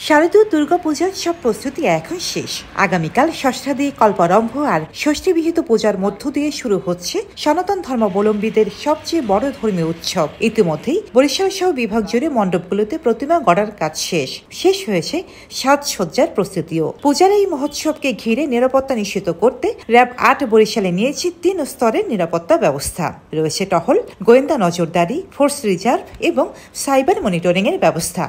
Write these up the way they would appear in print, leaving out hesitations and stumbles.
শারদীয় দুর্গাপূজার সব প্রস্তুতি এখন শেষ। আগামীকাল ষষ্ঠাদি কল্পারম্ভ আর ষষ্ঠীবিহিত পূজার মধ্য দিয়ে শুরু হচ্ছে সনাতন ধর্মাবলম্বীদের সবচেয়ে বড় ধর্মীয় উৎসব। ইতিমধ্যেই বরিশাল সহ বিভাগ জুড়ে মণ্ডপগুলোতে প্রতিমা গড়ার কাজ শেষ হয়েছে সাজসজ্জার প্রস্তুতিও। পূজার এই মহোৎসবকে ঘিরে নিরাপত্তা নিশ্চিত করতে র্যাব ৮ বরিশালে নিয়েছে ৩ স্তরের নিরাপত্তা ব্যবস্থা। রয়েছে টহল, গোয়েন্দা নজরদারি, ফোর্স রিজার্ভ এবং সাইবার মনিটরিং এর ব্যবস্থা।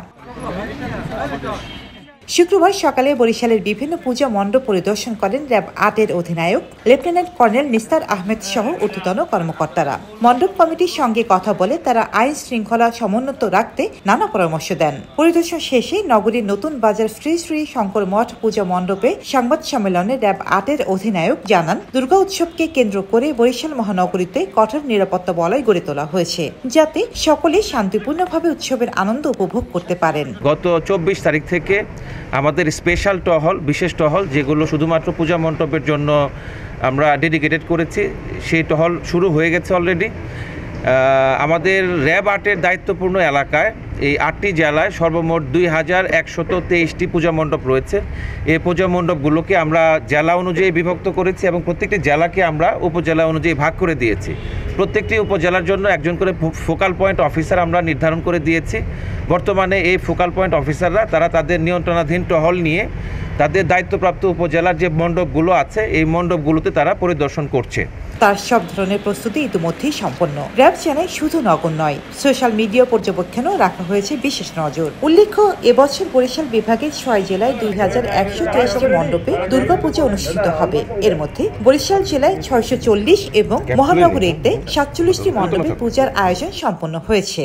শুক্রবার সকালে বরিশালের বিভিন্ন পূজা মণ্ডপ পরিদর্শন করেন র্যাব ৮-এর অধিনায়ক লেফটেন্যান্ট কর্নেল নিস্তার আহমেদ সহ ঊর্ধ্বতন কর্মকর্তারা। মণ্ডপ কমিটির সঙ্গে কথা বলে তারা আইন শৃঙ্খলা সমুন্নত রাখতে নানা পরামর্শ দেন। পরিদর্শন শেষে নগরীর নতুন বাজার শ্রী শ্রী শঙ্কর মঠ পূজা মণ্ডপে সংবাদ সম্মেলনে র্যাব ৮-এর অধিনায়ক জানান, দুর্গা উৎসবকে কেন্দ্র করে বরিশাল মহানগরীতে কঠোর নিরাপত্তা বলয় গড়ে তোলা হয়েছে, যাতে সকলে শান্তিপূর্ণভাবে উৎসবের আনন্দ উপভোগ করতে পারেন। গত ২৪ তারিখ থেকে আমাদের স্পেশাল টহল, বিশেষ টহল যেগুলো শুধুমাত্র পূজা মণ্ডপের জন্য আমরা ডেডিকেটেড করেছি, সেই টহল শুরু হয়ে গেছে অলরেডি। আমাদের র্যাব ৮-এর দায়িত্বপূর্ণ এলাকায় এই ৮টি জেলায় সর্বমোট ২,১২৩টি পূজা মণ্ডপ রয়েছে। এই পূজা মণ্ডপগুলোকে আমরা জেলা অনুযায়ী বিভক্ত করেছি এবং প্রত্যেকটি জেলাকে আমরা উপজেলা অনুযায়ী ভাগ করে দিয়েছি। প্রত্যেকটি উপজেলার জন্য একজন করে ফোকাল পয়েন্ট অফিসার আমরা নির্ধারণ করে দিয়েছি। বর্তমানে এই ফোকাল পয়েন্ট অফিসাররা তারা তাদের নিয়ন্ত্রণাধীন টহল নিয়ে তাদের দায়িত্বপ্রাপ্ত উপজেলার যে মণ্ডপগুলো আছে এই মণ্ডপগুলোতে তারা পরিদর্শন করছে। তার সব ধরনের প্রস্তুতি ইতিমধ্যেই সম্পন্ন। র্যাব জানায় শুধু নগর নয়, সোশ্যাল মিডিয়া পর্যবেক্ষণও রাখা হয়েছে বিশেষ নজর। উল্লেখ্য, এবছর বরিশাল বিভাগের ৬ জেলায় ২,১২৩টি মণ্ডপে দুর্গাপূজা অনুষ্ঠিত হবে। এর মধ্যে বরিশাল জেলায় ৬৪০ এবং মহানগরীতে ৪৭টি মণ্ডপে পূজার আয়োজন সম্পন্ন হয়েছে।